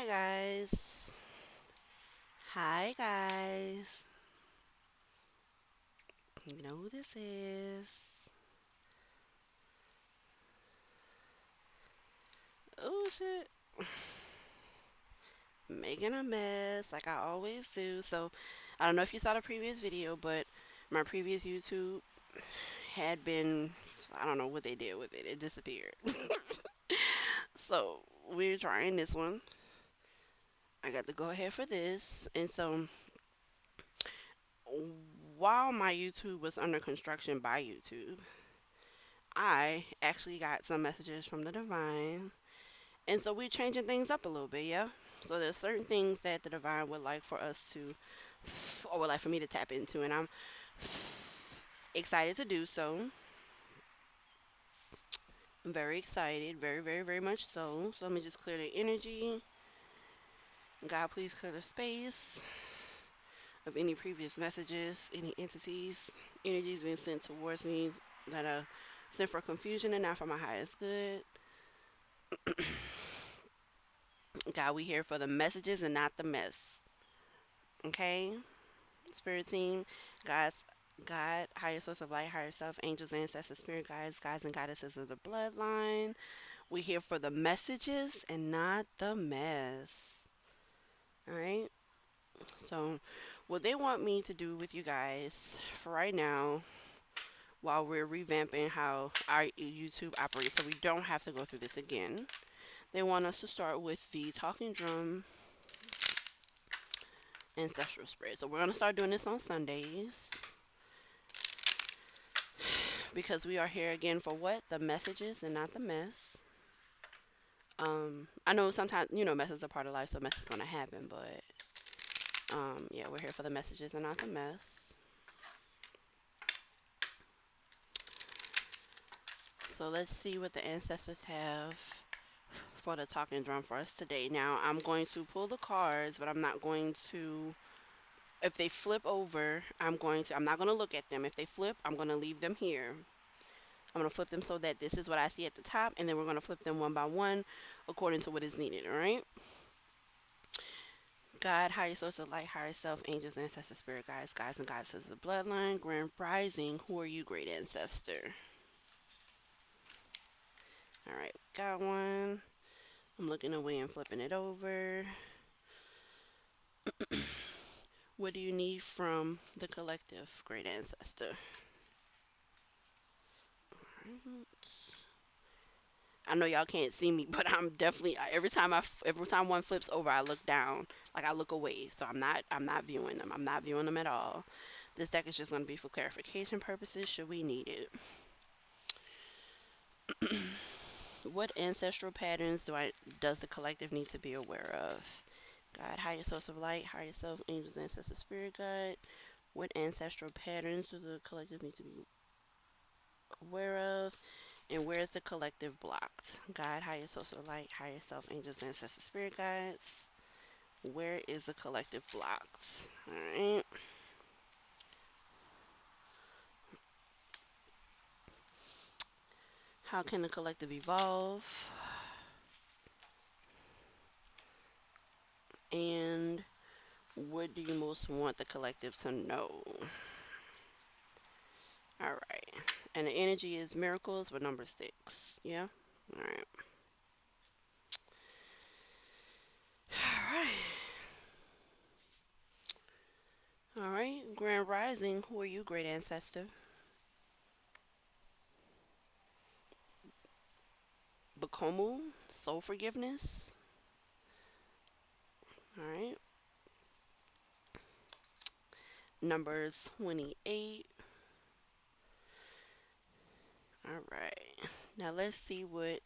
Hi guys. Hi guys. You know who this is? Oh shit. Making a mess like I always do. So, I don't know if you saw the previous video, but my previous YouTube had been, I don't know what they did with it. It disappeared. So, we're trying this one. I got the go ahead for this. And so, while my YouTube was under construction by YouTube, I actually got some messages from the divine. And so we're changing things up a little bit, yeah? So there's certain things that the divine would like for us to, or would like for me to tap into, and I'm excited to do so. I'm very excited, very, very, very much so. So let me just clear the energy. God, please clear the space of any previous messages, any entities, energies being sent towards me that are sent for confusion and not for my highest good. God, we here for the messages and not the mess. Okay? Spirit team, guys, God, higher source of light, higher self, angels, ancestors, spirit guides and goddesses of the bloodline. We here for the messages and not the mess. All right. So, what they want me to do with you guys for right now, while we're revamping how our YouTube operates, so we don't have to go through this again, they want us to start with the talking drum ancestral spread. So, we're gonna start doing this on Sundays. Because we are here again for what? The messages and not the mess. I know sometimes, mess is a part of life, so mess is going to happen, but yeah, we're here for the messages and not the mess. So let's see what the ancestors have for the talking drum for us today. Now, I'm going to pull the cards, but I'm not going to, if they flip over, I'm not going to look at them. If they flip, I'm going to leave them here. I'm going to flip them so that this is what I see at the top, and then we're going to flip them one by one according to what is needed, all right? God, higher source of light, higher self, angels, ancestors, spirit guides and goddesses of the bloodline, grand rising. Who are you, great ancestor? All right, got one. I'm looking away and flipping it over. What do you need from the collective, great ancestor? I know y'all can't see me, but I'm definitely every time one flips over, I look down, like I look away. So I'm not viewing them. I'm not viewing them at all. This deck is just going to be for clarification purposes, should we need it. What ancestral patterns does the collective need to be aware of? God, higher source of light, higher self, angels, ancestors, spirit guide. What ancestral patterns do the collective need to be aware of? And where is the collective blocked? God, higher source of light, higher self, angels, ancestors, spirit guides. Where is the collective blocked? Alright. How can the collective evolve? And what do you most want the collective to know? Alright. And the energy is miracles with number 6. Yeah? Alright. Alright. Alright. Grand Rising. Who are you, great ancestor? Bakomu. Soul forgiveness. Alright. Numbers 28. Alright. Now let's see what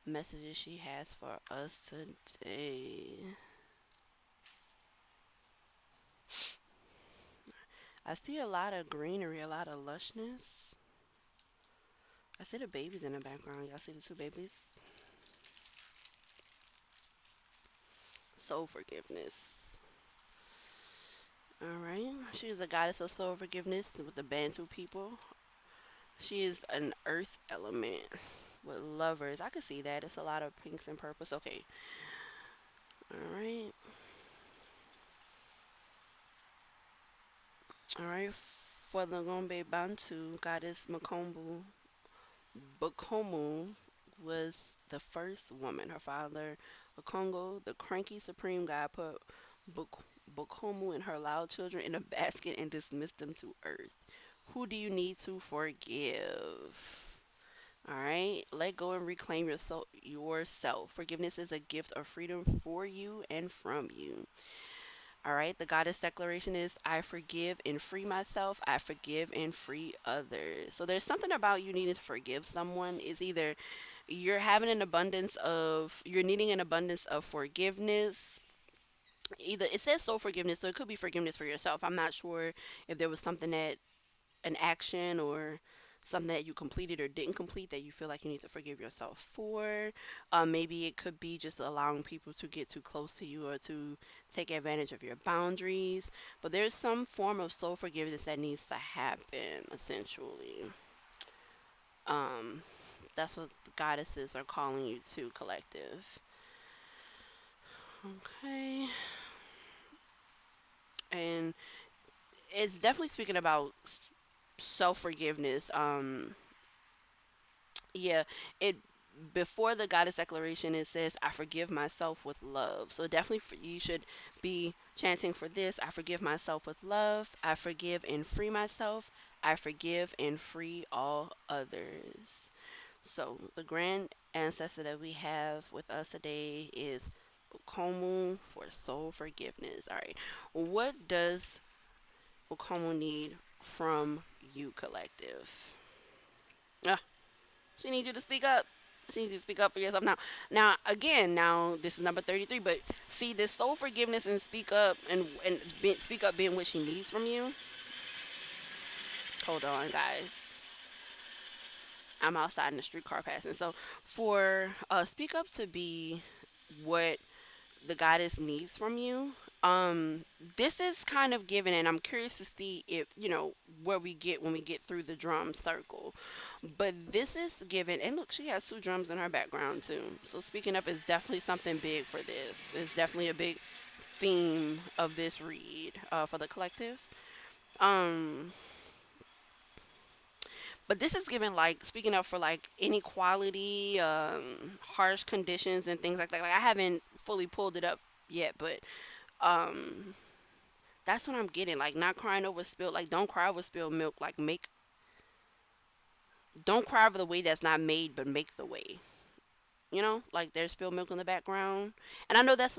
messages she has for us today. I see a lot of greenery, a lot of lushness. I see the babies in the background. Y'all see the two babies? Soul forgiveness. Alright. She is a goddess of soul forgiveness with the Bantu people. She is an earth element with lovers. I can see that. It's a lot of pinks and purples. Okay. All right. All right. For the Gombe Bantu, goddess Bukomu was the first woman. Her father, Okongo, the cranky supreme god, put Buk- Bukomu and her loud children in a basket and dismissed them to earth. Who do you need to forgive? All right, let go and reclaim yourself. Forgiveness is a gift of freedom for you and from you. All right, the goddess declaration is I forgive and free myself. I forgive and free others. So there's something about you needing to forgive someone is either you're needing an abundance of forgiveness. Either it says soul forgiveness, so it could be forgiveness for yourself. I'm not sure if there was something that an action or something that you completed or didn't complete that you feel like you need to forgive yourself for. Maybe it could be just allowing people to get too close to you or to take advantage of your boundaries. But there's some form of soul forgiveness that needs to happen, essentially. Um, that's what the goddesses are calling you to, collective. Okay. And it's definitely speaking about self forgiveness. Yeah, it before the goddess declaration it says I forgive myself with love. So definitely you should be chanting for this. I forgive myself with love. I forgive and free myself. I forgive and free all others. So the grand ancestor that we have with us today is Okomu for soul forgiveness. All right. What does Okomu need from you, collective? Ah, she needs you to speak up. She needs you to speak up for yourself. Now, this is number 33. But see, this soul forgiveness and speak up speak up being what she needs from you. Hold on, guys. I'm outside in the street car passing. So for speak up to be what the goddess needs from you. Um, this is kind of given, and I'm curious to see if where we get when we get through the drum circle. But this is given, and look, she has two drums in her background too. So speaking up is definitely something big for this. It's definitely a big theme of this read for the collective. Um, but this is given like speaking up for like inequality, harsh conditions, and things like that. Like I haven't fully pulled it up yet, but um that's what I'm getting. Like not crying over spilled, like don't cry over spilled milk. Like make don't cry over the way that's not made, but make the way. Like there's spilled milk in the background, and I know that's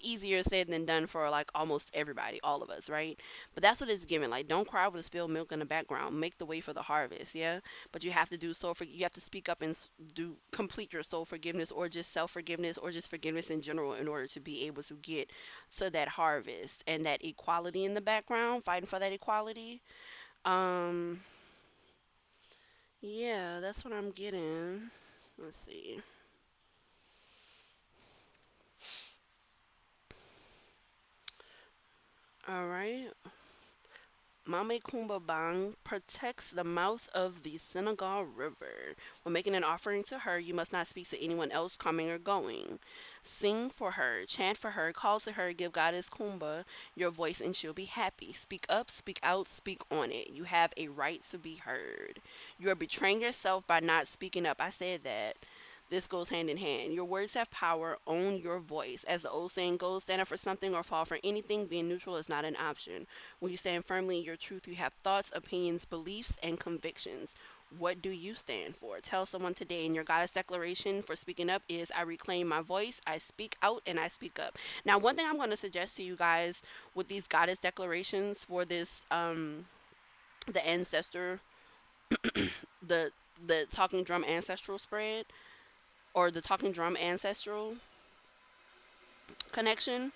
easier said than done for like almost everybody, all of us, right? But that's what it's given. Like don't cry over the spilled milk in the background. Make the way for the harvest, yeah. But you have to do you have to speak up and do complete your soul forgiveness, or just self forgiveness, or just forgiveness in general, in order to be able to get to that harvest and that equality in the background, fighting for that equality. Um, yeah, that's what I'm getting. Let's see. All right. Mame Kumba Bang protects the mouth of the Senegal River. When making an offering to her, you must not speak to anyone else coming or going. Sing for her, chant for her, call to her, give Goddess Kumba your voice and she'll be happy. Speak up, speak out, speak on it. You have a right to be heard. You are betraying yourself by not speaking up. I said that. This goes hand in hand. Your words have power. Own your voice. As the old saying goes, stand up for something or fall for anything. Being neutral is not an option. When you stand firmly in your truth, you have thoughts, opinions, beliefs, and convictions. What do you stand for? Tell someone today in your goddess declaration for speaking up is I reclaim my voice, I speak out, and I speak up. Now, one thing I'm going to suggest to you guys with these goddess declarations for this, the ancestor, the the talking drum ancestral spread, or the talking drum ancestral connection,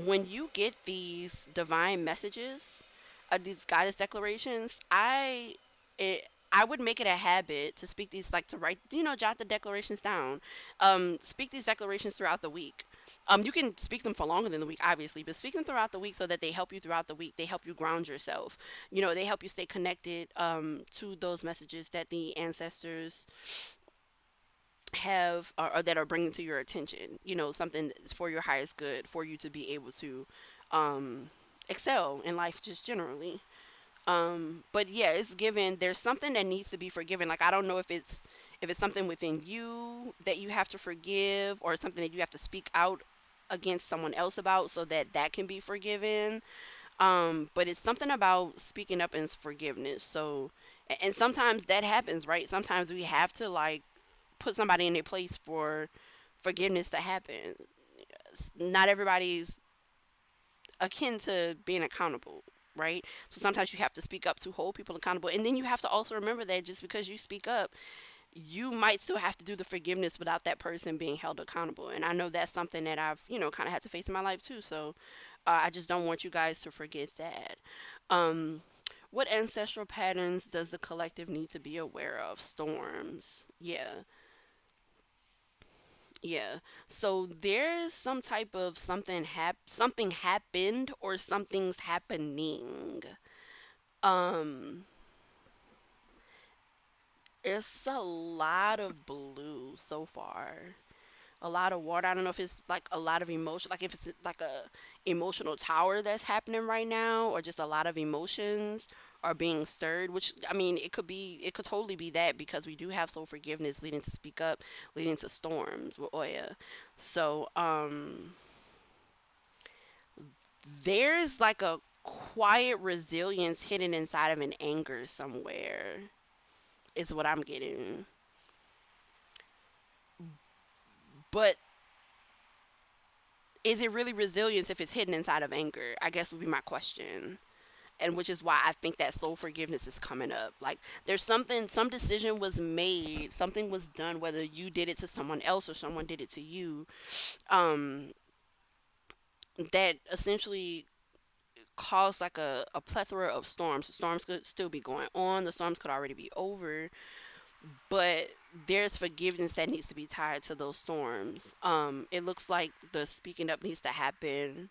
when you get these divine messages, these goddess declarations, I would make it a habit to speak these, like to write, jot the declarations down. Speak these declarations throughout the week. You can speak them for longer than the week, obviously, but speak them throughout the week so that they help you throughout the week. They help you ground yourself. They help you stay connected to those messages that the ancestors or that are bringing to your attention, something that's for your highest good, for you to be able to um, excel in life just generally. But yeah, it's given. There's something that needs to be forgiven. Like, I don't know if it's something within you that you have to forgive, or something that you have to speak out against someone else about so that that can be forgiven. But it's something about speaking up and forgiveness. So, and sometimes that happens, right? Sometimes we have to like put somebody in their place for forgiveness to happen. Not everybody's akin to being accountable, right? So sometimes you have to speak up to hold people accountable. And then you have to also remember that just because you speak up, you might still have to do the forgiveness without that person being held accountable. And I know that's something that I've, kind of had to face in my life too. So I just don't want you guys to forget that. Um, what ancestral patterns does the collective need to be aware of? Storms. Yeah. Yeah. So there's some type of something happened or something's happening. Um it's a lot of blue so far. A lot of water. I don't know if it's like a lot of emotion, like if it's like a emotional tower that's happening right now, or just a lot of emotions are being stirred, which I mean, it could totally be that, because we do have soul forgiveness leading to speak up, leading to storms with Oya. So there's like a quiet resilience hidden inside of an anger somewhere, is what I'm getting. But is it really resilience if it's hidden inside of anger? I guess would be my question. And which is why I think that soul forgiveness is coming up. Like, there's some decision was made, something was done, whether you did it to someone else or someone did it to you, um, that essentially caused like a plethora of storms. The storms could still be going on, the storms could already be over, but there's forgiveness that needs to be tied to those storms. It looks like the speaking up needs to happen.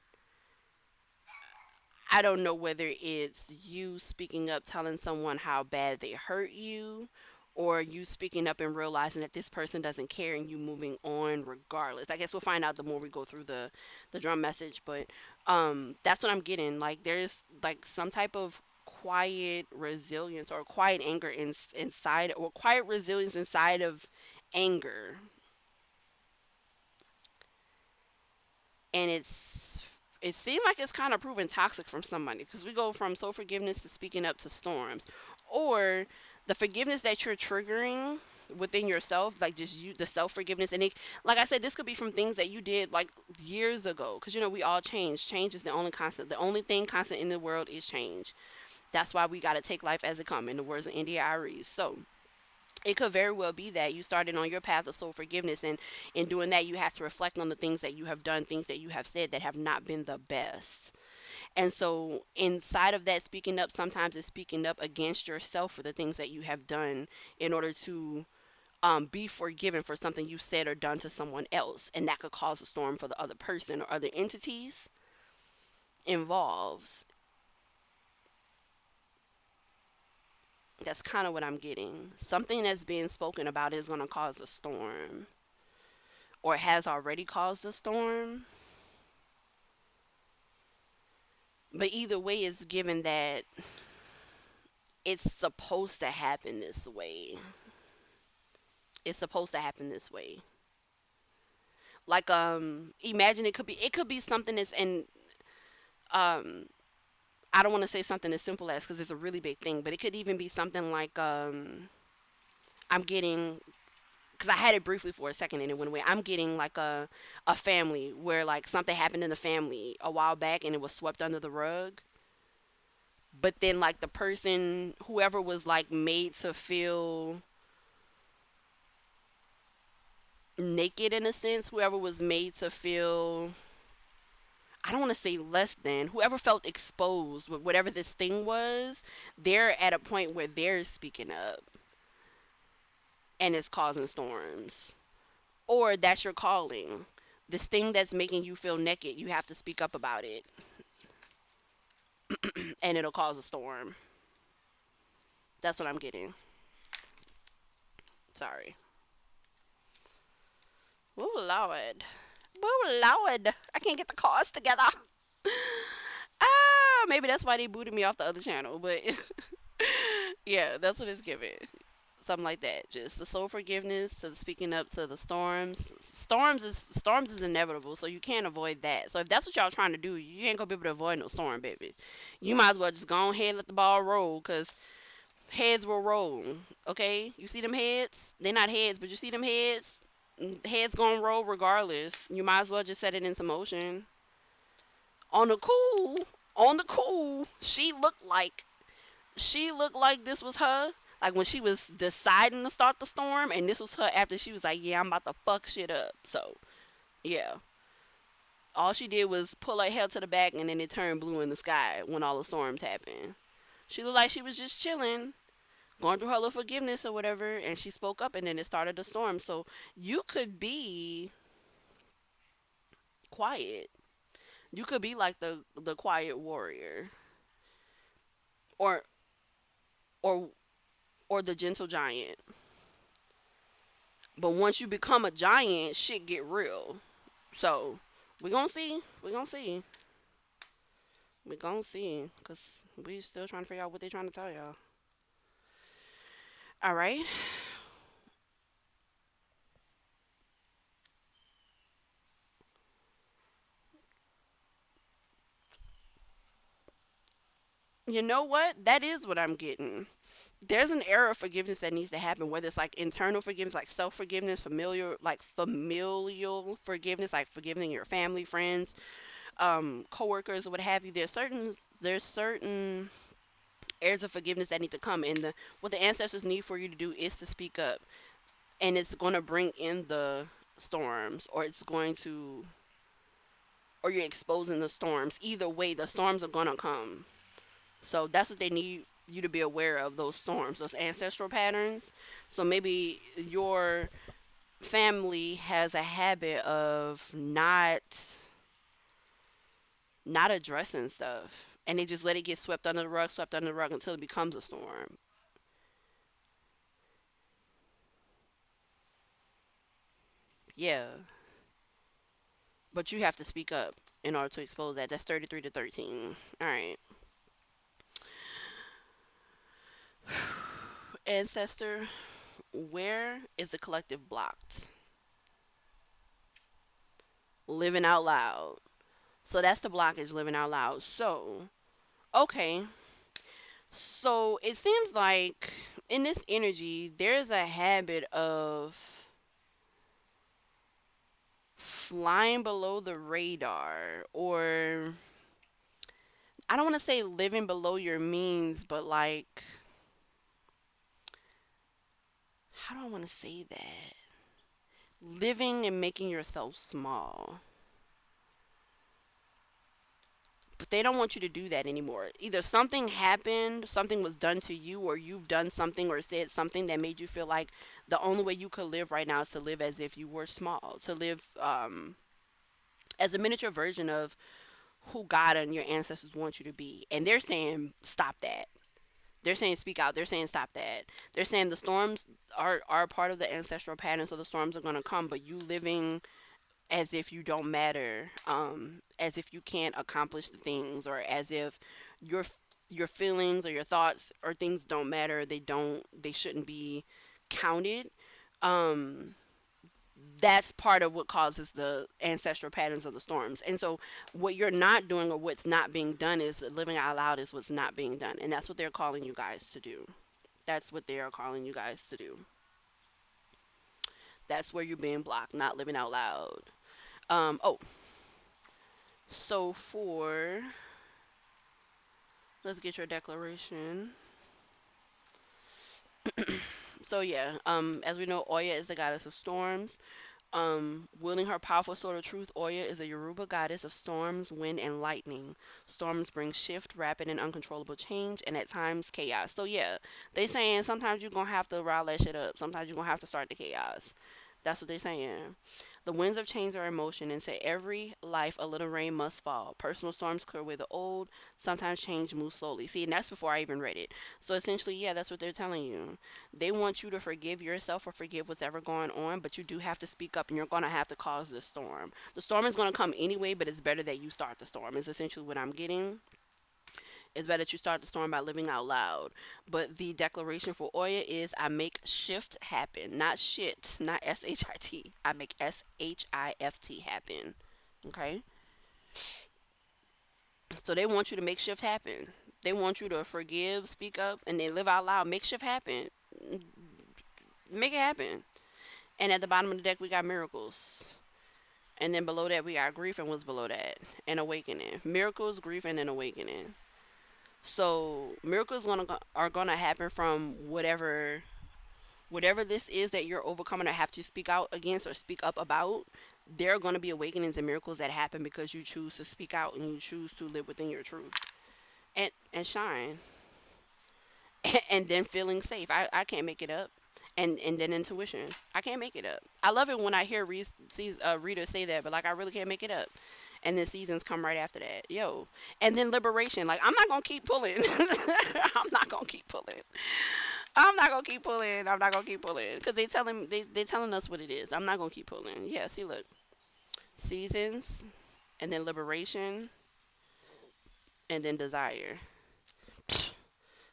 I don't know whether it's you speaking up, telling someone how bad they hurt you, or you speaking up and realizing that this person doesn't care and you moving on regardless. I guess we'll find out the more we go through the drum message, but that's what I'm getting. Like, there's like some type of quiet resilience or quiet anger inside, or quiet resilience inside of anger, and it seemed like it's kind of proven toxic from somebody, because we go from soul forgiveness to speaking up to storms, or the forgiveness that you're triggering within yourself, like just you, the self forgiveness. And it, like I said, this could be from things that you did like years ago, because we all change is the only constant. The only thing constant in the world is change. That's why we got to take life as it comes, in the words of India Aries. So it could very well be that you started on your path of soul forgiveness, and in doing that you have to reflect on the things that you have done, things that you have said that have not been the best. And so inside of that speaking up, sometimes it's speaking up against yourself for the things that you have done, in order to be forgiven for something you said or done to someone else, and that could cause a storm for the other person or other entities involved. That's kind of what I'm getting. Something that's being spoken about is going to cause a storm, or has already caused a storm. But either way, it's given that it's supposed to happen this way. It's supposed to happen this way. Like, imagine it could be something that's in, um I don't want to say something as simple as, because it's a really big thing, but it could even be something like, I'm getting, because I had it briefly for a second and it went away. I'm getting like a family where like something happened in the family a while back and it was swept under the rug, but then like the person, whoever was like made to feel naked in a sense, whoever was made to feel, I don't want to say less than, whoever felt exposed with whatever this thing was, they're at a point where they're speaking up and it's causing storms. Or that's your calling. This thing that's making you feel naked, you have to speak up about it, and it'll cause a storm. That's what I'm getting. Sorry. Oh Lord. Oh Lord. I can't get the cards together. Ah, maybe that's why they booted me off the other channel. But yeah, that's what it's giving. Something like that. Just the soul forgiveness, to the speaking up to the storms. Storms is inevitable, so you can't avoid that. So if that's what y'all trying to do, you ain't gonna be able to avoid no storm, baby. You might as well just go ahead and let the ball roll, cause heads will roll. Okay, you see them heads? They're not heads, but you see them heads. Heads gonna roll regardless. You might as well just set it into motion. On the cool, on the cool. She looked like this was her. Like when she was deciding to start the storm, and this was her after she was like, "Yeah, I'm about to fuck shit up." So yeah, all she did was pull her hair to the back, and then it turned blue in the sky when all the storms happened. She looked like she was just chilling, going through her little forgiveness or whatever, and she spoke up, and then it started the storm. So you could be quiet. You could be like the quiet warrior, or or or the gentle giant. But once you become a giant, shit get real. So we gonna see. We gonna see. We gonna see. Cause we still trying to figure out what they trying to tell y'all. All right. You know what? That is what I'm getting. There's an era of forgiveness that needs to happen, whether it's like internal forgiveness, like self forgiveness, familial forgiveness, like forgiving your family, friends, coworkers, or what have you. There's certain areas of forgiveness that need to come, and what the ancestors need for you to do is to speak up, and it's going to bring in the storms, or you're exposing the storms. Either way, the storms are going to come. So that's what they need you to be aware of, those storms, those ancestral patterns. So maybe your family has a habit of not addressing stuff, and they just let it get swept under the rug until it becomes a storm. Yeah, but you have to speak up in order to expose that. That's 33 to 13. All right. Ancestor, where is the collective blocked? Living out loud. So that's the blockage, living out loud. So, okay. So it seems like in this energy, there's a habit of flying below the radar, or I don't want to say living below your means, but like, how do I want to say that? Living and making yourself small. But they don't want you to do that anymore. Either something happened, something was done to you, or you've done something or said something that made you feel like the only way you could live right now is to live as if you were small, to live as a miniature version of who God and your ancestors want you to be. And they're saying, stop that. They're saying, speak out. They're saying, stop that. They're saying the storms are part of the ancestral pattern, so the storms are going to come, but you living as if you don't matter, as if you can't accomplish the things, or as if your your feelings or your thoughts or things don't matter. They shouldn't be counted. Um, that's part of what causes the ancestral patterns of the storms. And so, what you're not doing or what's not being done is living out loud is what's not being done, and that's what they're calling you guys to do. That's what they are calling you guys to do. That's where you're being blocked, not living out loud. Oh, so for let's get your declaration. So yeah, as we know, Oya is the goddess of storms. Wielding her powerful sword of truth, Oya is a Yoruba goddess of storms, wind, and lightning. Storms bring shift, rapid, and uncontrollable change, and at times chaos. So yeah, they saying sometimes you're gonna have to rile that shit up. Sometimes you're gonna have to start the chaos. That's what they're saying. The winds of change are in motion, and say every life a little rain must fall. Personal storms clear away the old. Sometimes change moves slowly. See, and that's before I even read it. So essentially, yeah, that's what they're telling you. They want you to forgive yourself or forgive what's ever going on, but you do have to speak up, and you're gonna have to cause the storm. The storm is gonna come anyway, but it's better that you start the storm. Is essentially what I'm getting. It's better that you start the storm by living out loud. But the declaration for Oya is I make shift happen. Not shit, not SHIT. I make SHIFT happen. Okay? So they want you to make shift happen. They want you to forgive, speak up, and then live out loud. Make shift happen. Make it happen. And at the bottom of the deck, we got miracles. And then below that, we got grief, and what's below that? And awakening. Miracles, grief, and then awakening. So miracles are gonna happen from whatever this is that you're overcoming or have to speak out against or speak up about. There are gonna be awakenings and miracles that happen because you choose to speak out and you choose to live within your truth and shine. And then feeling safe. I can't make it up. And then intuition. I can't make it up. I love it when I hear readers say that, but like I really can't make it up. And then seasons come right after that. Yo. And then liberation. Like I'm not gonna keep pulling. I'm not gonna keep pulling. I'm not gonna keep pulling. I'm not gonna keep pulling. Because they telling us what it is. I'm not gonna keep pulling. Yeah, see look. Seasons and then liberation and then desire.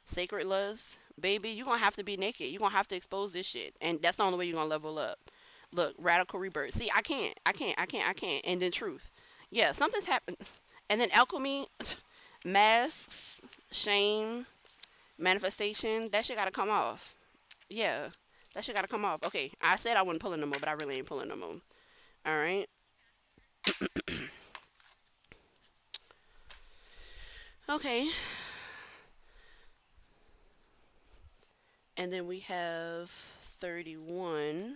Sacred lust, baby, you're gonna have to be naked. You're gonna have to expose this shit. And that's the only way you're gonna level up. Look, radical rebirth. See, I can't. And then truth. Yeah, something's happened. And then alchemy, masks, shame, manifestation, that shit gotta come off. Yeah. That shit gotta come off. Okay, I said I wasn't pulling no more, but I really ain't pulling no more. Alright. Okay. And then we have 31.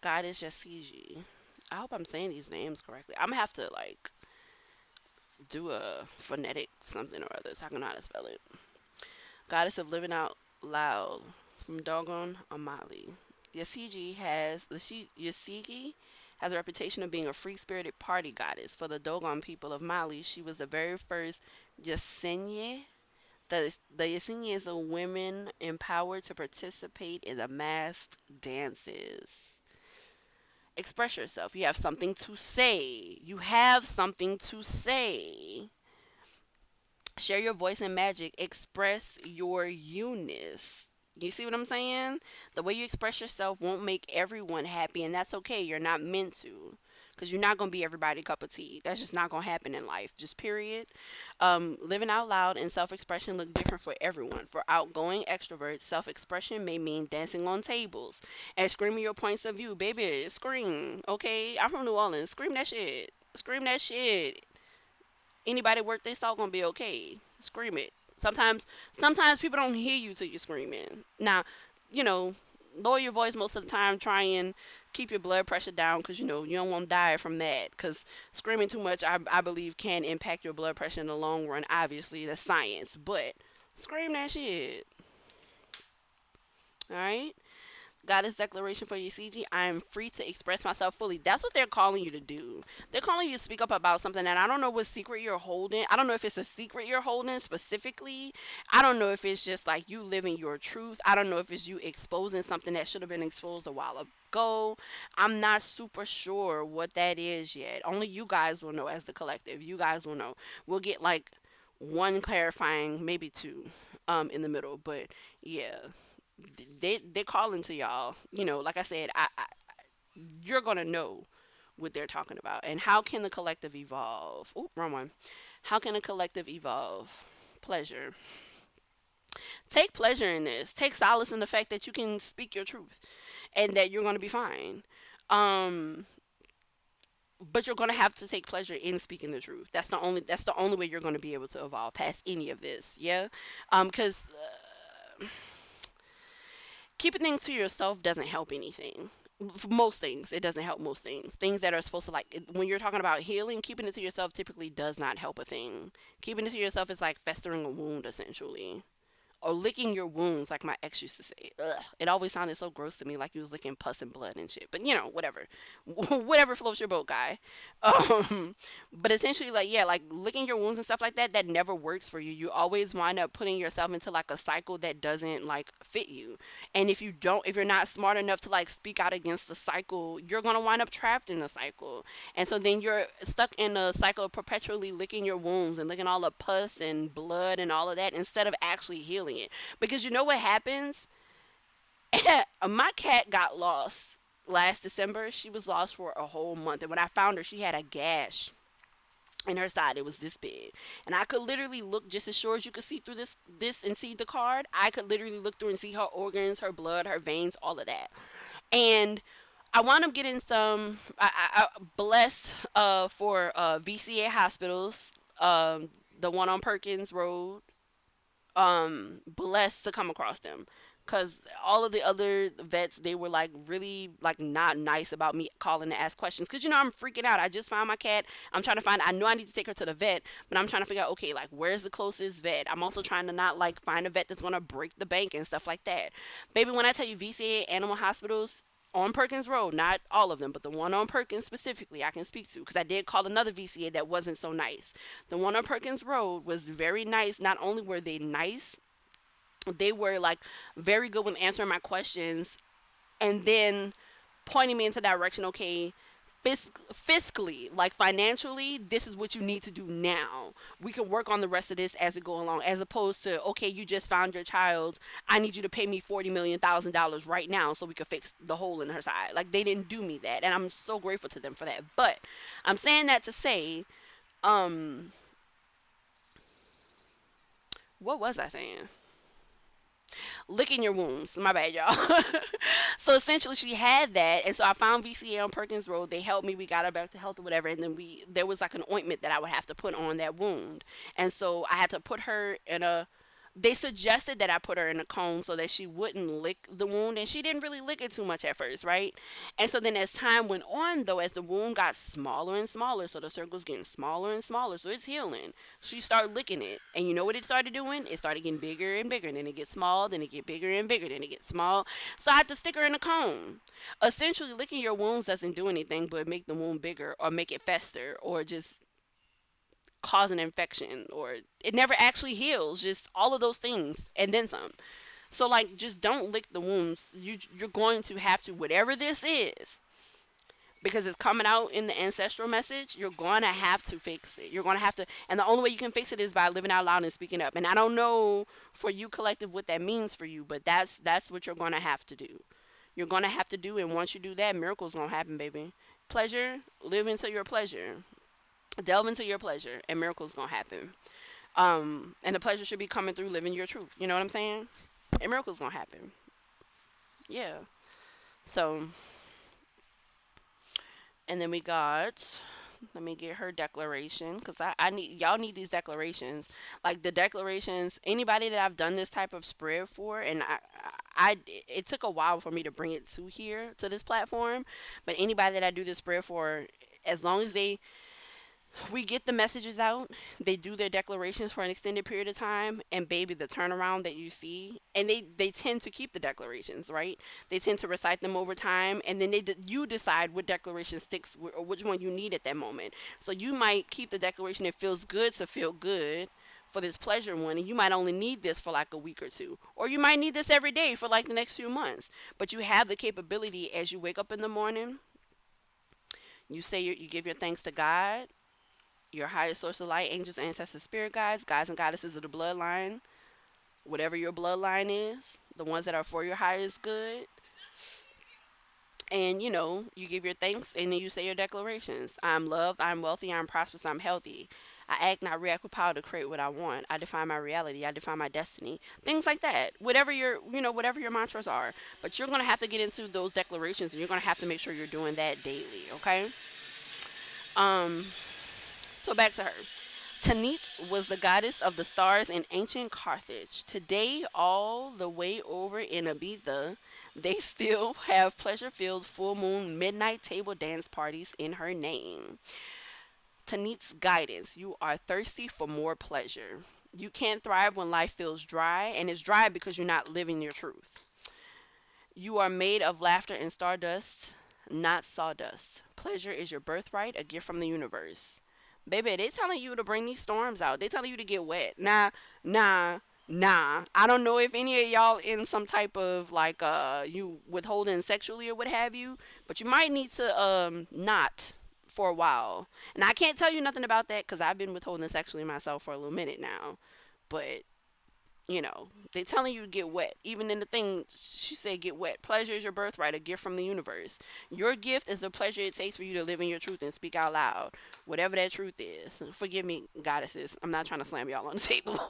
Goddess Yasiji. I hope I'm saying these names correctly. I'm gonna have to like do a phonetic something or other so I can know how to spell it. Goddess of living out loud from Dogon Amali. Yasigi has a reputation of being a free-spirited party goddess. For the Dogon people of Mali, she was the very first Yasenye. The Yasenye is a women empowered to participate in the masked dances. Express yourself. You have something to say. You have something to say. Share your voice and magic. Express your you-ness. You see what I'm saying? The way you express yourself won't make everyone happy, and that's okay. You're not meant to. Because you're not going to be everybody's cup of tea. That's just not going to happen in life. Just period. Living out loud and self expression look different for everyone. For outgoing extroverts, self expression may mean dancing on tables and screaming your points of view. Baby, scream. Okay? I'm from New Orleans. Scream that shit. Scream that shit. Anybody worth their salt gonna be okay. Scream it. Sometimes people don't hear you till you're screaming. Now, you know, lower your voice most of the time. Try and keep your blood pressure down because you don't want to die from that. Because screaming too much, I believe, can impact your blood pressure in the long run. Obviously, that's science. But scream that shit. All right. Goddess declaration for your CG. I am free to express myself fully. That's what they're calling you to do. They're calling you to speak up about something, and I don't know what secret you're holding. I don't know if it's a secret you're holding specifically. I don't know if it's just like you living your truth. I don't know if it's you exposing something that should have been exposed a while ago. I'm not super sure what that is yet. Only you guys will know as the collective. You guys will know. We'll get like one clarifying, maybe two, in the middle. But yeah, they're calling to y'all. Like I said, you're gonna know what they're talking about. And how can the collective evolve? Oh, wrong one. How can a collective evolve? Pleasure. Take pleasure in this. Take solace in the fact that you can speak your truth and that you're gonna be fine. Um, but you're gonna have to take pleasure in speaking the truth. That's the only way you're gonna be able to evolve past any of this. Yeah. Because keeping things to yourself doesn't help anything. For most things, it doesn't help most things. Things that are supposed to, like, when you're talking about healing, keeping it to yourself typically does not help a thing. Keeping it to yourself is like festering a wound, essentially. or licking your wounds, like my ex used to say. Ugh. It always sounded so gross to me, like you was licking pus and blood and shit. But you know, whatever, whatever floats your boat, guy. But essentially, like yeah, like licking your wounds and stuff like that, that never works for you. You always wind up putting yourself into like a cycle that doesn't like fit you. And if you're not smart enough to like speak out against the cycle, you're gonna wind up trapped in the cycle. And so then you're stuck in a cycle of perpetually licking your wounds and licking all the pus and blood and all of that instead of actually healing it. Because you know what happens? My cat got lost last December. She was lost for a whole month. And when I found her, she had a gash in her side. It was this big. And I could literally look just as sure as you could see through this and see the card. I could literally look through and see her organs, her blood, her veins, all of that. And I wound up getting some. I blessed for VCA hospitals, the one on Perkins Road. Blessed to come across them, because all of the other vets, they were like really like not nice about me calling to ask questions, because you know I'm freaking out. I just found my cat. I'm trying to find, I know I need to take her to the vet, but I'm trying to figure out, okay, like where's the closest vet. I'm also trying to not like find a vet that's going to break the bank and stuff like that. Baby, when I tell you VCA animal hospitals on Perkins Road, not all of them, but the one on Perkins specifically, I can speak to, because I did call another VCA that wasn't so nice. The one on Perkins Road was very nice. Not only were they nice, they were like very good with answering my questions, and then pointing me into direction. Okay, fiscally, like financially, this is what you need to do now. We can work on the rest of this as it go along, as opposed to, okay, you just found your child, I need you to pay me $40 million right now so we can fix the hole in her side. Like, they didn't do me that, and I'm so grateful to them for that. But I'm saying that to say, um what was I saying? Licking your wounds. My bad, y'all. So essentially, she had that, and so I found VCA on Perkins Road. They helped me. We got her back to health or whatever, and then there was like an ointment that I would have to put on that wound, and so I had to put her in a. They suggested that I put her in a cone so that she wouldn't lick the wound, and she didn't really lick it too much at first, right? And so then as time went on, though, as the wound got smaller and smaller, so the circle's getting smaller and smaller, so it's healing. She started licking it, and you know what it started doing? It started getting bigger and bigger, and then it gets small, then it get bigger and bigger, then it gets small. So I had to stick her in a cone. Essentially, licking your wounds doesn't do anything but make the wound bigger or make it fester or just cause an infection, or it never actually heals, just all of those things and then some. So like, just don't lick the wounds. You're going to have to, whatever this is, because it's coming out in the ancestral message, you're going to have to fix it. You're going to have to, and the only way you can fix it is by living out loud and speaking up. And I don't know for you collective what that means for you, but that's what you're going to have to do. You're going to have to do, and once you do that, miracles going to happen, baby. Pleasure, live into your pleasure. Delve into your pleasure, and miracles going to happen. And the pleasure should be coming through living your truth. You know what I'm saying? And miracles going to happen. Yeah. So, and then we got, let me get her declaration, because I need, y'all need these declarations. Like the declarations, anybody that I've done this type of spread for, and it took a while for me to bring it to here, to this platform, but anybody that I do this spread for, as long as we get the messages out, they do their declarations for an extended period of time, and baby, the turnaround that you see, and they tend to keep the declarations, right? They tend to recite them over time, and then you decide what declaration sticks or which one you need at that moment. So you might keep the declaration, it feels good to feel good, for this pleasure one, and you might only need this for like a week or two, or you might need this every day for like the next few months. But you have the capability, as you wake up in the morning, you say you give your thanks to God, your highest source of light, angels, ancestors, spirit guides, guides and goddesses of the bloodline, whatever your bloodline is, the ones that are for your highest good. And you know, you give your thanks, and then you say your declarations. I'm loved, I'm wealthy, I'm prosperous, I'm healthy. I act, not react with power to create what I want. I define my reality. I define my destiny. Things like that. Whatever whatever your mantras are. But you're gonna have to get into those declarations, and you're gonna have to make sure you're doing that daily. Okay. Um. So back to her. Tanit was the goddess of the stars in ancient Carthage. Today, all the way over in Ibiza, they still have pleasure filled full moon midnight table dance parties in her name. Tanit's guidance. You are thirsty for more pleasure. You can't thrive when life feels dry, and it's dry because you're not living your truth. You are made of laughter and stardust, not sawdust. Pleasure is your birthright, a gift from the universe. Baby, they telling you to bring these storms out. They telling you to get wet. Nah, nah. I don't know if any of y'all in some type of like you withholding sexually or what have you, but you might need to not for a while. And I can't tell you nothing about that because I've been withholding sexually myself for a little minute now. But they telling you to get wet. Even in the thing, she said, get wet. Pleasure is your birthright, a gift from the universe. Your gift is the pleasure it takes for you to live in your truth and speak out loud, whatever that truth is. Forgive me, goddesses. I'm not trying to slam y'all on the table.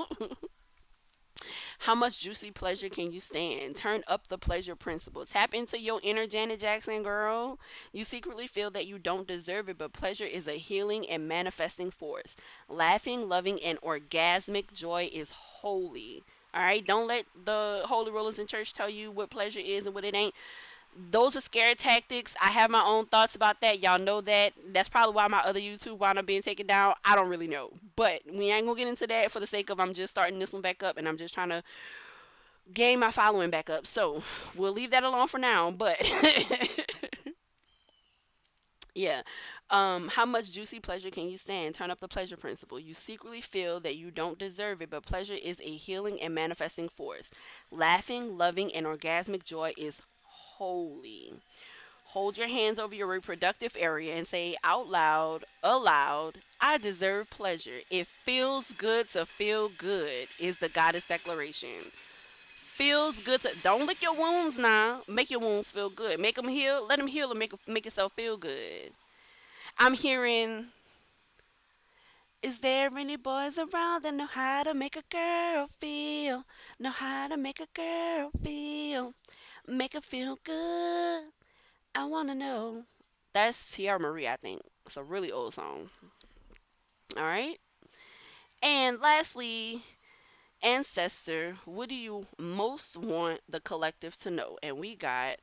How much juicy pleasure can you stand? Turn up the pleasure principle. Tap into your inner Janet Jackson, girl. You secretly feel that you don't deserve it, but pleasure is a healing and manifesting force. Laughing, loving, and orgasmic joy is holy. All right, don't let the holy rollers in church tell you what pleasure is and what it ain't. Those are scare tactics. I have my own thoughts about that. Y'all know that. That's probably why my other YouTube wound up being taken down. I don't really know. But we ain't gonna get into that for the sake of I'm just starting this one back up and I'm just trying to gain my following back up. So we'll leave that alone for now. But yeah. How much juicy pleasure can you stand? Turn up the pleasure principle. You secretly feel that you don't deserve it, but pleasure is a healing and manifesting force. Laughing, loving, and orgasmic joy is holy. Hold your hands over your reproductive area and say out loud, aloud, I deserve pleasure. It feels good to feel good, is the goddess declaration. Feels good to. Don't lick your wounds now. Make your wounds feel good. Make them heal. Let them heal and make yourself feel good. I'm hearing. Is there any boys around that know how to make a girl feel? Know how to make a girl feel? Make her feel good. I wanna know. That's Tiara Marie, I think. It's a really old song. All right. And lastly, Ancestor, what do you most want the collective to know? And we got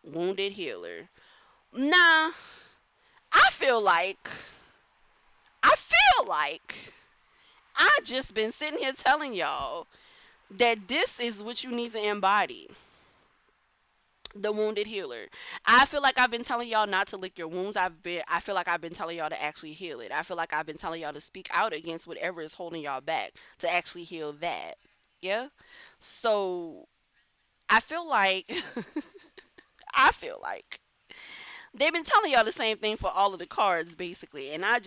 Wounded Healer. Nah, I feel like, I feel like I just been sitting here telling y'all that this is what you need to embody. The wounded healer. I feel like I've been telling y'all not to lick your wounds. I feel like I've been telling y'all to actually heal it. I feel like I've been telling y'all to speak out against whatever is holding y'all back to actually heal that. Yeah? So I feel like I feel like they've been telling y'all the same thing for all of the cards basically. And I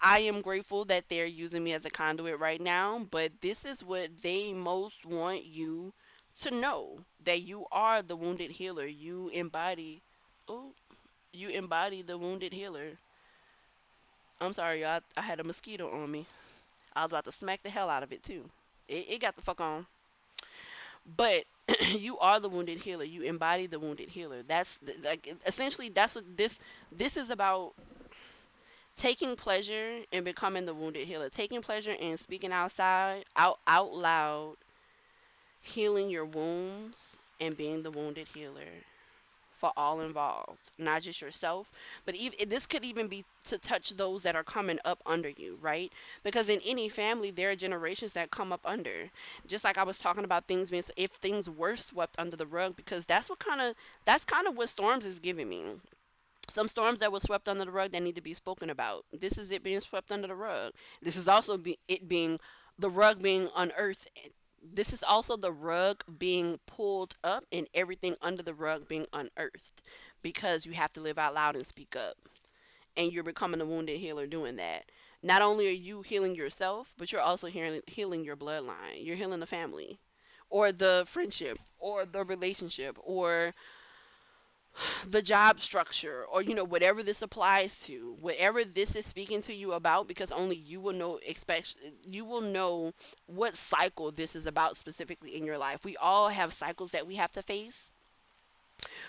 am grateful that they're using me as a conduit right now, but this is what they most want you to know, that you are the wounded healer. Oh, you embody the wounded healer. I'm sorry, y'all. I had a mosquito on me. I was about to smack the hell out of it too. It got the fuck on. But you are the wounded healer. You embody the wounded healer. Like essentially that's what this is about, taking pleasure in becoming the wounded healer, taking pleasure in speaking out loud, healing your wounds and being the wounded healer for all involved, not just yourself, but even this could even be to touch those that are coming up under you, right? Because in any family there are generations that come up under, just like I was talking about things being, if things were swept under the rug, because that's kind of what storms is giving me. Some storms that were swept under the rug that need to be spoken about. This is it being swept under the rug. This is also it being the rug being unearthed. This is also the rug being pulled up and everything under the rug being unearthed, because you have to live out loud and speak up. And you're becoming a wounded healer doing that. Not only are you healing yourself, but you're also healing your bloodline. You're healing the family, or the friendship, or the relationship, or the job structure, or whatever this applies to, whatever this is speaking to you about, because only you will know, expect you will know what cycle this is about specifically in your life. We all have cycles that we have to face.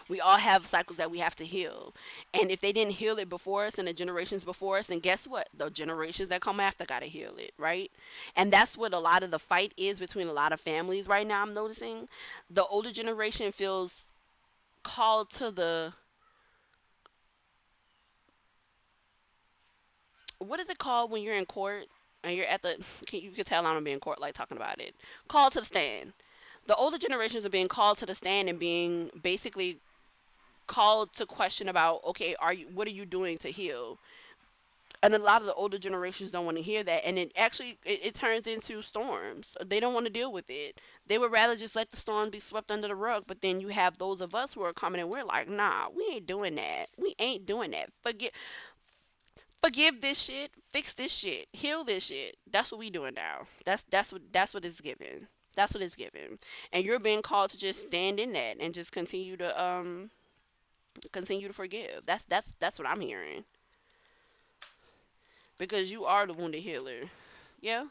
We all have cycles that we have to heal, and if they didn't heal it before us and the generations before us, then guess what, the generations that come after got to heal it, right? And that's what a lot of the fight is between a lot of families right now. I'm noticing the older generation feels called to the, what is it called when you're in court? and you're at the, you can tell I'm being court like talking about it. Called to the stand. The older generations are being called to the stand and being basically called to question about, okay, are you, what are you doing to heal? And a lot of the older generations don't want to hear that, and it actually it turns into storms. They don't want to deal with it. They would rather just let the storm be swept under the rug. But then you have those of us who are coming and we're like, nah, we ain't doing that. We ain't doing that. Forgive this shit, fix this shit, heal this shit. That's what we doing now. That's what it's given. That's what it's given. And you're being called to just stand in that and just continue to forgive. That's what I'm hearing. Because you are the wounded healer. Yeah.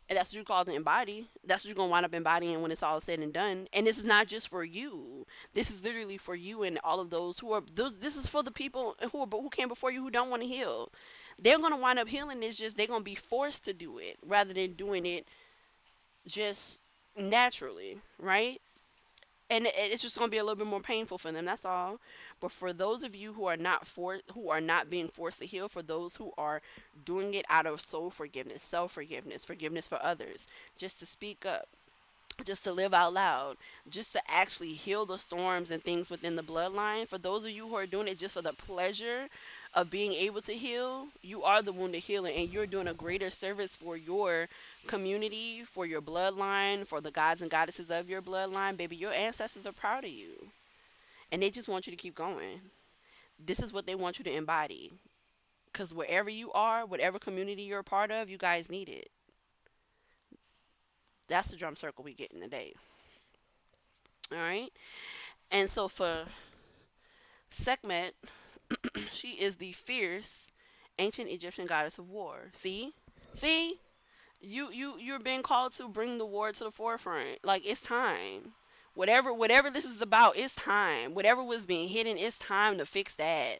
And that's what you call to embody. That's what you're gonna wind up embodying when it's all said and done. And this is not just for you. This is literally for you and all of those who are those. This is for the people who came before you who don't want to heal. They're gonna wind up healing. It's just they're gonna be forced to do it rather than doing it just naturally, right? And it's just going to be a little bit more painful for them. That's all. But for those of you who are not being forced to heal, for those who are doing it out of soul forgiveness, self forgiveness, forgiveness for others, just to speak up, just to live out loud, just to actually heal the storms and things within the bloodline. For those of you who are doing it just for the pleasure of being able to heal, you are the wounded healer, and you're doing a greater service for your community, for your bloodline, for the gods and goddesses of your bloodline. Baby, your ancestors are proud of you, and they just want you to keep going. This is what they want you to embody. Because wherever you are, whatever community you're a part of, you guys need it. That's the drum circle we get in today. All right. And so for Sekhmet, she is the fierce ancient Egyptian goddess of war. See, you're being called to bring the war to the forefront. Like it's time. Whatever this is about, it's time. Whatever was being hidden, it's time to fix that.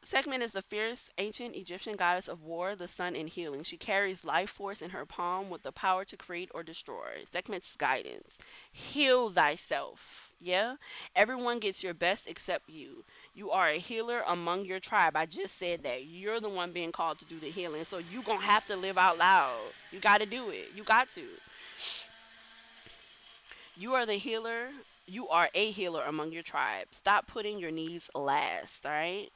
Sekhmet is the fierce ancient Egyptian goddess of war, the sun, and healing. She carries life force in her palm with the power to create or destroy. Sekhmet's guidance. Heal thyself. Yeah? Everyone gets your best except you. You are a healer among your tribe. I just said that. You're the one being called to do the healing. So you going to have to live out loud. You got to do it. You got to. You are the healer. You are a healer among your tribe. Stop putting your needs last, all right?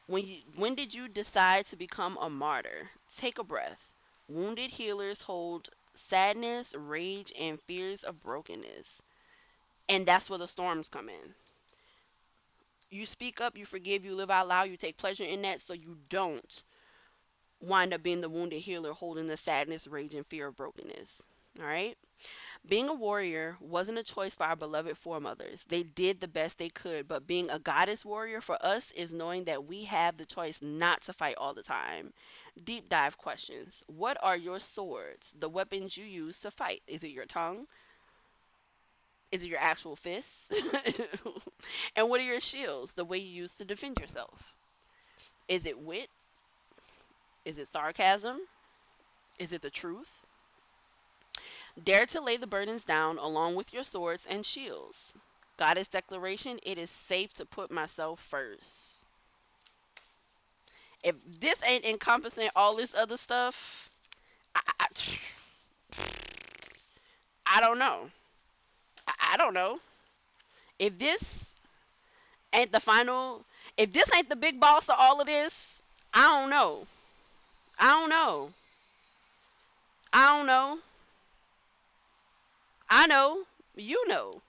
When did you decide to become a martyr? Take a breath. Wounded healers hold sadness, rage, and fears of brokenness. And that's where the storms come in. You speak up, you forgive, you live out loud, you take pleasure in that so you don't wind up being the wounded healer holding the sadness, rage, and fear of brokenness. All right? Being a warrior wasn't a choice for our beloved foremothers. They did the best they could, but being a goddess warrior for us is knowing that we have the choice not to fight all the time. Deep dive questions. What are your swords, the weapons you use to fight? Is it your tongue? Is it your actual fists? And what are your shields, the way you use to defend yourself? Is it wit? Is it sarcasm? Is it the truth? Dare to lay the burdens down along with your swords and shields. Goddess declaration, it is safe to put myself first. If this ain't encompassing all this other stuff, I don't know. I don't know. If this ain't the final, if this ain't the big boss of all of this, I don't know. I don't know. I don't know. I know. You know.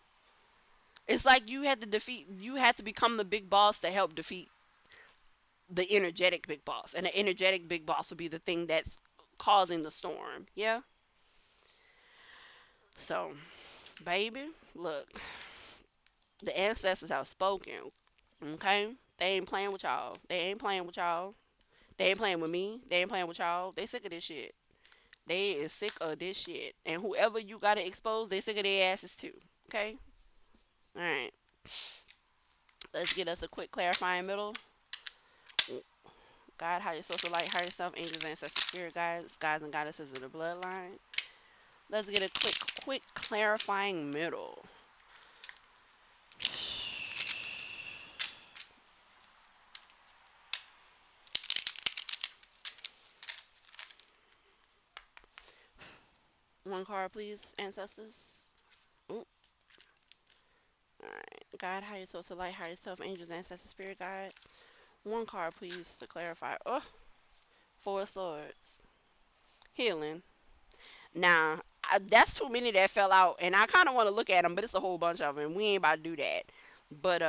It's like you had to become the big boss to help defeat the energetic big boss. And the energetic big boss will be the thing that's causing the storm. Yeah? So, baby, look, the ancestors have spoken. Okay? They ain't playing with y'all. They ain't playing with y'all. They ain't playing with me. They ain't playing with y'all. They sick of this shit. They is sick of this shit. And whoever you gotta expose, they sick of their asses too. Okay? Alright. Let's get us a quick clarifying middle. God, higher social light, higher self, angels, ancestors, spirit guides, gods and goddesses of the bloodline. Let's get a quick clarifying middle. One card, please, ancestors. Ooh, alright. God, higher source of light, higher self, angels, ancestors, spirit guide. One card, please, to clarify. Oh, four of swords. Healing. Now, that's too many that fell out, and I kind of want to look at them, but it's a whole bunch of them. We ain't about to do that. But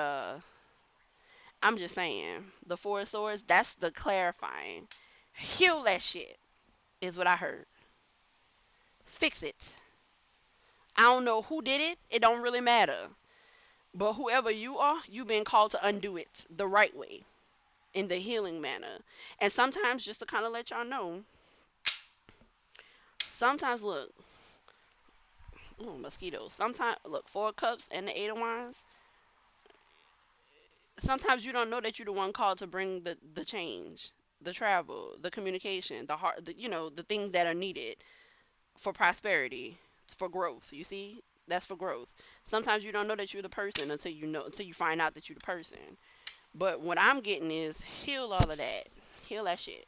I'm just saying, the four of swords. That's the clarifying. Heal that shit is what I heard. Fix it. I don't know who did it. It don't really matter. But whoever you are, you've been called to undo it the right way, in the healing manner. And sometimes, just to kind of let y'all know, sometimes look, oh, mosquitoes. Sometimes look, four of cups and the eight of wands. Sometimes you don't know that you're the one called to bring the change, the travel, the communication, the heart, the things that are needed for prosperity, for growth. You see, that's for growth. Sometimes you don't know that you're the person until you find out that you're the person. But what I'm getting is heal all of that. Heal that shit.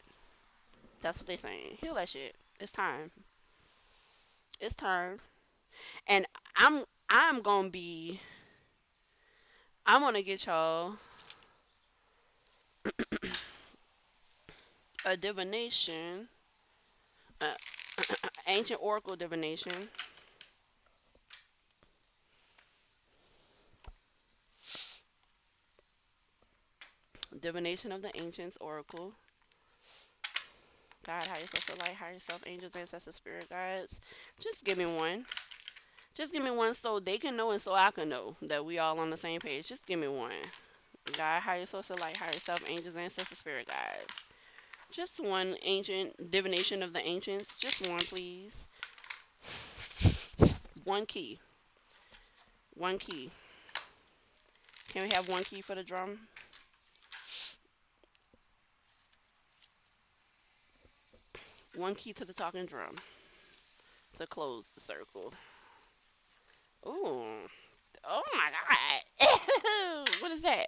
That's what they saying. Heal that shit. It's time. It's time. And I'm gonna be I'm gonna get y'all a divination, uh, ancient oracle divination, divination of the ancients oracle. God, higher self, light, higher self, angels, ancestors, spirit guides. Just give me one. Just give me one so they can know and so I can know that we all on the same page. Just give me one. God, higher source of light, higher self, angels, ancestors, spirit guides. Just one ancient divination of the ancients. Just one, please. One key. One key. Can we have one key for the drum? One key to the talking drum to close the circle. Ooh. Oh my god. What is that?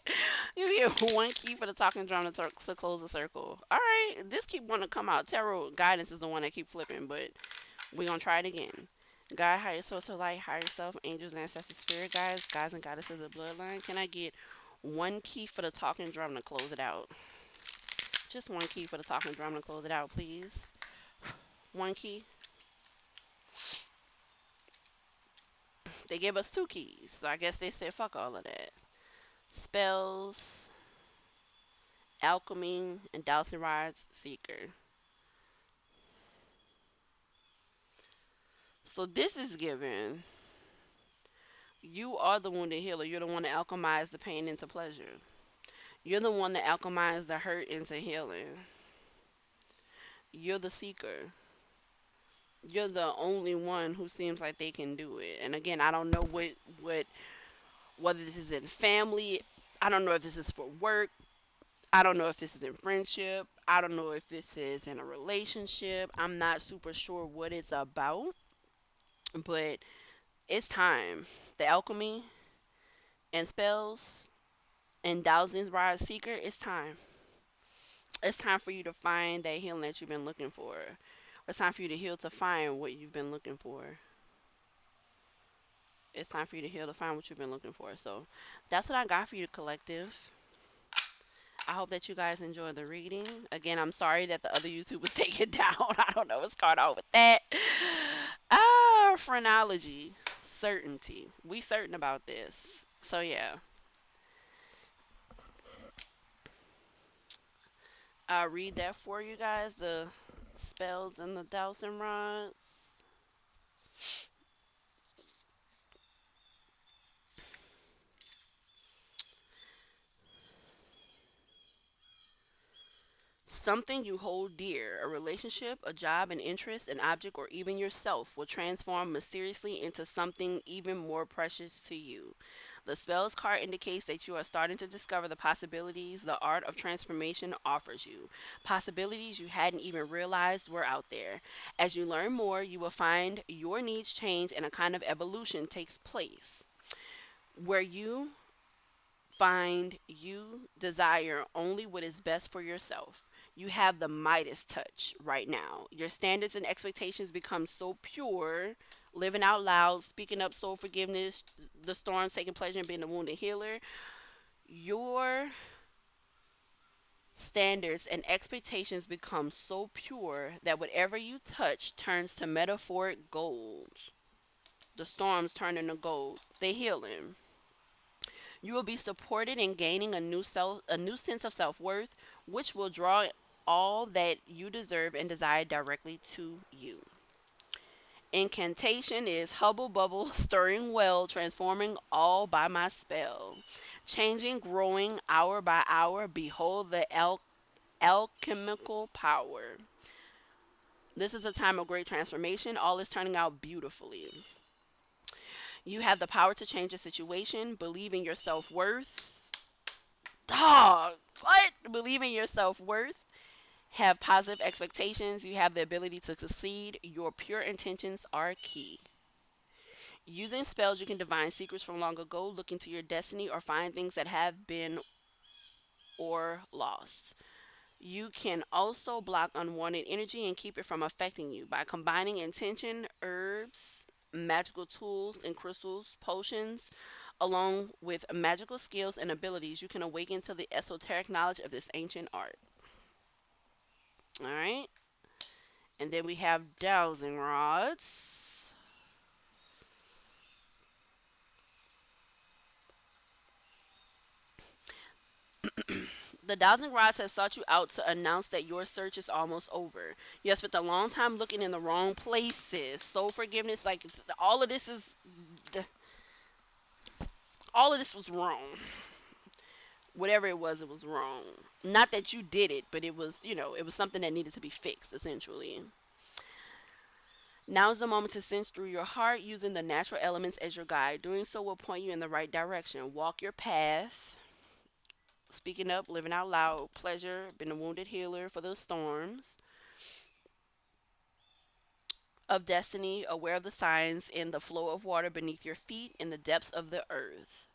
You hear one key for the talking drum to close the circle. All right. This keep wanting to come out. Tarot guidance is the one that keep flipping, but we're going to try it again. God, higher source of light, higher self, angels, ancestors, spirit guides and goddesses of the bloodline. Can I get one key for the talking drum to close it out? Just one key for the talking drum to close it out, please. One key. They gave us two keys, so I guess they said fuck all of that. Spells, alchemy, and dowsing rods, seeker. So this is given. You are the wounded healer. You're the one that alchemized the pain into pleasure. You're the one that alchemized the hurt into healing. You're the seeker. You're the only one who seems like they can do it. And again, I don't know what whether this is in family. I don't know if this is for work. I don't know if this is in friendship. I don't know if this is in a relationship. I'm not super sure what it's about, but it's time. The alchemy and spells and Dowsing's Rod Seeker, it's time. It's time for you to find that healing that you've been looking for. It's time for you to heal to find what you've been looking for. It's time for you to heal to find what you've been looking for. So that's what I got for you, collective. I hope that you guys enjoyed the reading. Again, I'm sorry that the other YouTube was taken down. I don't know what's going on with that. Phrenology. Certainty. We certain about this. So yeah. I'll read that for you guys. The spells and the dowsing rods. Something you hold dear, a relationship, a job, an interest, an object, or even yourself will transform mysteriously into something even more precious to you. The spells card indicates that you are starting to discover the possibilities the art of transformation offers you. Possibilities you hadn't even realized were out there. As you learn more, you will find your needs change and a kind of evolution takes place where you desire only what is best for yourself. You have the Midas touch right now. Your standards and expectations become so pure, living out loud, speaking up, soul forgiveness, the storms, taking pleasure in being a wounded healer. Your standards and expectations become so pure that whatever you touch turns to metaphoric gold. The storms turn into gold. They healing. You will be supported in gaining a new sense of self-worth, which will draw all that you deserve and desire directly to you. Incantation is hubble bubble, stirring well, transforming all by my spell. Changing, growing hour by hour, behold the alchemical power. This is a time of great transformation. All is turning out beautifully. You have the power to change a situation. Believe in your self worth. Dog, what? Believe in your self worth. Have positive expectations. You have the ability to succeed. Your pure intentions are key. Using spells, you can divine secrets from long ago, look into your destiny, or find things that have been or lost. You can also block unwanted energy and keep it from affecting you by combining intention, herbs, magical tools, and crystals, potions, along with magical skills and abilities. You can awaken to the esoteric knowledge of this ancient art. All right. And then we have dowsing rods. The dowsing rods have sought you out to announce that your search is almost over. You have spent a long time looking in the wrong places. Soul forgiveness, like all of this is, all of this was wrong. Whatever it was wrong. Not that you did it, but it was, it was something that needed to be fixed, essentially. Now is the moment to sense through your heart using the natural elements as your guide. Doing so will point you in the right direction. Walk your path. Speaking up, living out loud, pleasure, been a wounded healer for those storms of destiny, aware of the signs in the flow of water beneath your feet in the depths of the earth.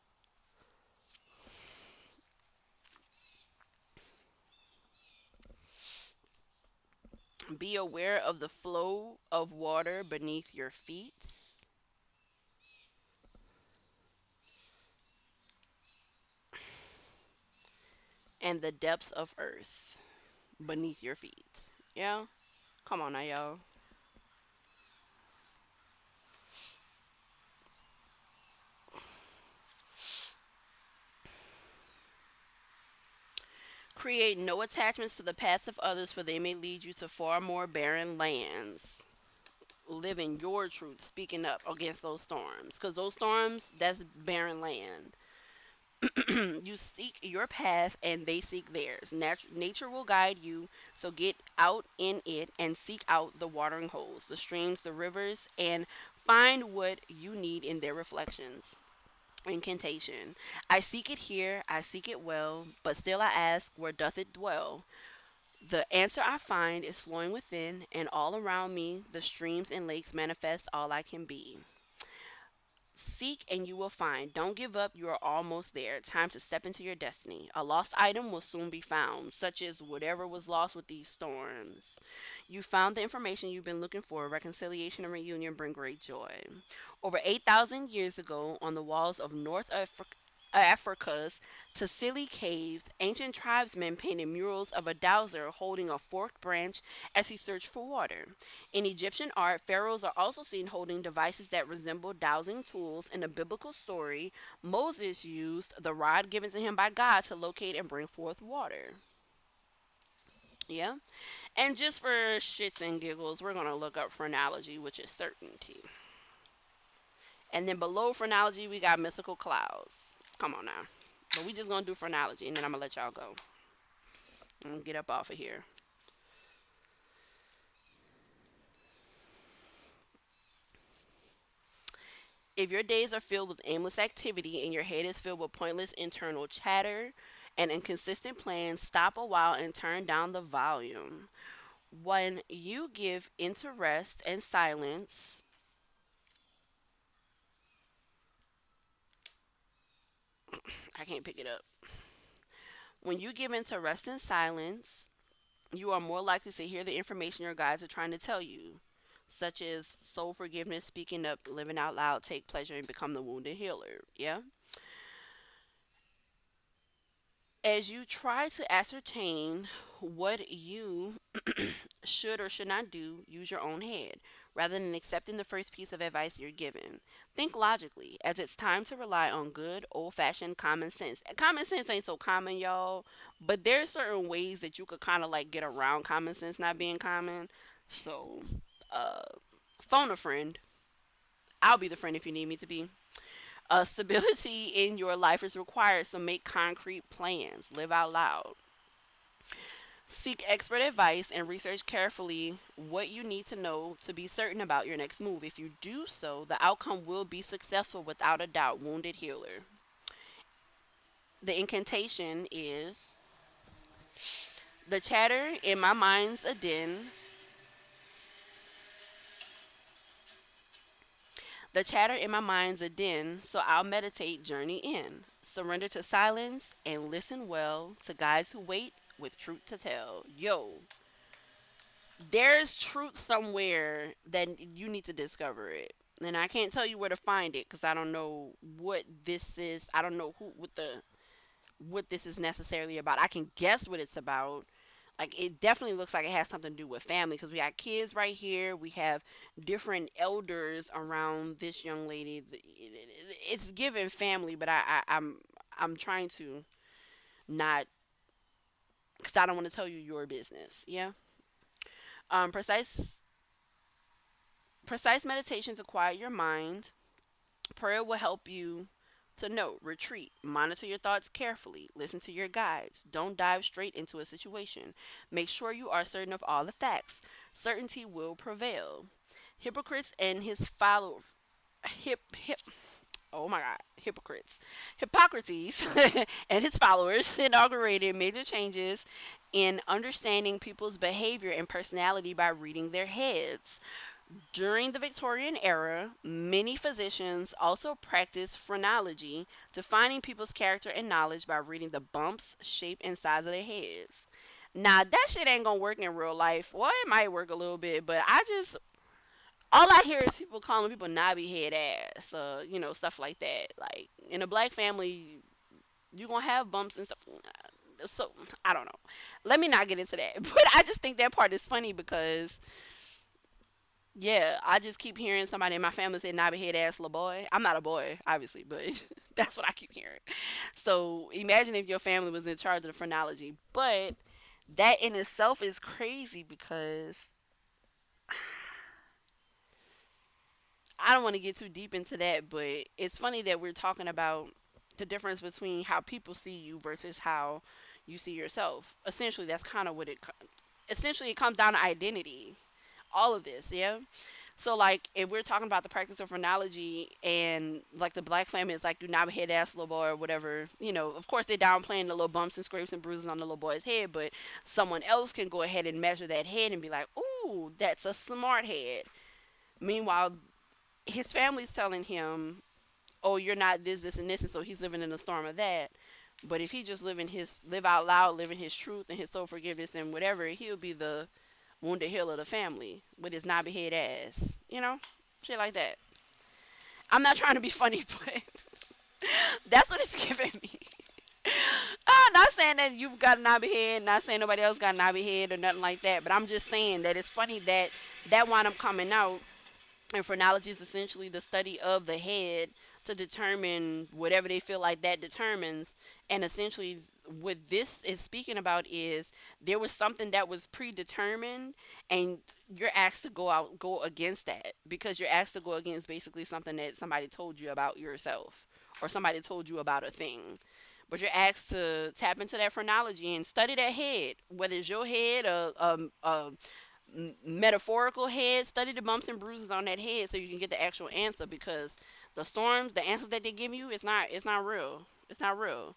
Be aware of the flow of water beneath your feet and the depths of earth beneath your feet. Yeah? Come on now, y'all. Create no attachments to the paths of others, for they may lead you to far more barren lands. Living your truth, speaking up against those storms. Because those storms, that's barren land. You seek your path and they seek theirs. Nature will guide you, so get out in it and seek out the watering holes, the streams, the rivers, and find what you need in their reflections. Incantation. I seek it here, I seek it well, but still I ask, where doth it dwell? The answer I find is flowing within, and all around me, the streams and lakes manifest all I can be. Seek and you will find. Don't give up, you are almost there. Time to step into your destiny. A lost item will soon be found, such as whatever was lost with these storms. You found the information you've been looking for. Reconciliation and reunion bring great joy. Over 8,000 years ago, on the walls of Africa's Tassili caves, ancient tribesmen painted murals of a dowser holding a forked branch as he searched for water. In Egyptian art, pharaohs are also seen holding devices that resemble dowsing tools. In a biblical story, Moses used the rod given to him by God to locate and bring forth water. Yeah? And just for shits and giggles, we're going to look up phrenology, which is certainty. And then below phrenology, we got mystical clouds. Come on now. But we just going to do phrenology, and then I'm going to let y'all go. And get up off of here. If your days are filled with aimless activity and your head is filled with pointless internal chatter and inconsistent plans, stop a while and turn down the volume. When you give into rest and silence, I can't pick it up. When you give into rest and silence, You are more likely to hear the information your guides are trying to tell you, such as soul forgiveness, speaking up, living out loud, take pleasure, and become the wounded healer. Yeah. As you try to ascertain what you should or should not do, use your own head rather than accepting the first piece of advice you're given. Think logically, as it's time to rely on good old fashioned common sense. Common sense ain't so common, y'all, but there's certain ways that you could kind of like get around common sense not being common. So, uh, phone a friend. I'll be the friend if you need me to be. Stability in your life is required, so make concrete plans. Live out loud. Seek expert advice and research carefully what you need to know to be certain about your next move. If you do so, the outcome will be successful without a doubt. Wounded healer. The incantation is the chatter in my mind's a den. The chatter in my mind's a din, so I'll meditate, journey in. Surrender to silence and listen well to guys who wait with truth to tell. Yo, there's truth somewhere that you need to discover it. And I can't tell you where to find it because I don't know what this is. I don't know what this is necessarily about. I can guess what it's about. Like it definitely looks like it has something to do with family because we got kids right here. We have different elders around this young lady. It's given family, but I'm trying to not because I don't want to tell you your business. Yeah. Um, precise precise meditation to quiet your mind. Prayer will help you to note, retreat, monitor your thoughts carefully, listen to your guides. Don't dive straight into a situation. Make sure you are certain of all the facts. Certainty will prevail. Hypocrites and his followers. Hip, oh my god, hypocrites. Hippocrates and his followers inaugurated major changes in understanding people's behavior and personality by reading their heads. During the Victorian era, many physicians also practiced phrenology, defining people's character and knowledge by reading the bumps, shape, and size of their heads. Now, that shit ain't gonna work in real life. Well, it might work a little bit, but all I hear is people calling people knobby head ass, stuff like that. Like, in a black family, you gonna have bumps and stuff. So, I don't know. Let me not get into that. But I just think that part is funny because yeah, I just keep hearing somebody in my family say knobby head ass little boy. I'm not a boy, obviously, but that's what I keep hearing. So imagine if your family was in charge of the phrenology. But that in itself is crazy because I don't want to get too deep into that, but it's funny that we're talking about the difference between how people see you versus how you see yourself. Essentially, that's kind of what essentially it comes down to identity. All of this, yeah. So like if we're talking about the practice of phrenology and like the black family is like do not head ass little boy or whatever, of course they're downplaying the little bumps and scrapes and bruises on the little boy's head, but someone else can go ahead and measure that head and be like, ooh, that's a smart head. Meanwhile, his family's telling him, oh, you're not this, and this, and so he's living in a storm of that. But if he just live out loud, living his truth and his soul forgiveness and whatever, he'll be the wounded heel of the family with his knobby head ass. Shit like that. I'm not trying to be funny, but that's what it's giving me. Not saying that you've got a knobby head, not saying nobody else got a knobby head or nothing like that, but I'm just saying that it's funny that that wound up coming out. And phrenology is essentially the study of the head to determine whatever they feel like that determines. And essentially, what this is speaking about is there was something that was predetermined, and you're asked to go against that because you're asked to go against basically something that somebody told you about yourself or somebody told you about a thing. But you're asked to tap into that phrenology and study that head, whether it's your head or metaphorical head. Study the bumps and bruises on that head so you can get the actual answer because the answers that they give you, it's not real. It's not real.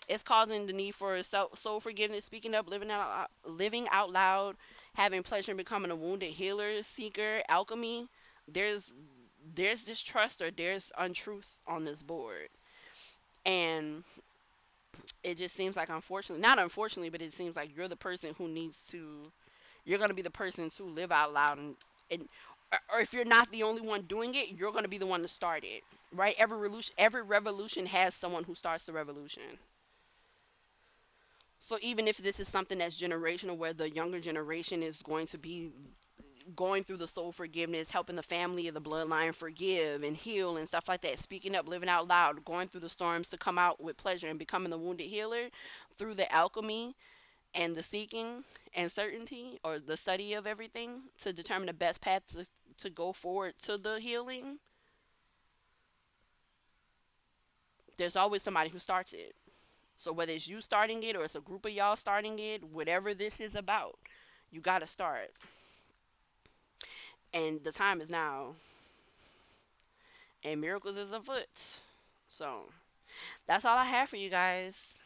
It's causing the need for soul forgiveness, speaking up, living out loud, having pleasure in becoming a wounded healer, seeker, alchemy. There's there's distrust or there's untruth on this board. And It just seems like, unfortunately, not unfortunately, but it seems like you're the person who needs to, you're going to be the person to live out loud, and or if you're not the only one doing it, you're going to be the one to start it, right? Every revolution has someone who starts the revolution. So even if this is something that's generational, where the younger generation is going to be going through the soul forgiveness, helping the family of the bloodline forgive and heal and stuff like that, speaking up, living out loud, going through the storms to come out with pleasure and becoming the wounded healer through the alchemy and the seeking and certainty, or the study of everything to determine the best path to go forward to the healing. There's always somebody who starts it. So whether it's you starting it or it's a group of y'all starting it, whatever this is about, you got to start. And the time is now, and miracles is afoot. So that's all I have for you guys.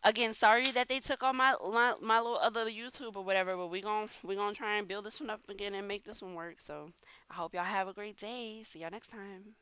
Again, sorry that they took on my little other YouTube or whatever, but we gonna try and build this one up again and make this one work. So I hope y'all have a great day. See y'all next time.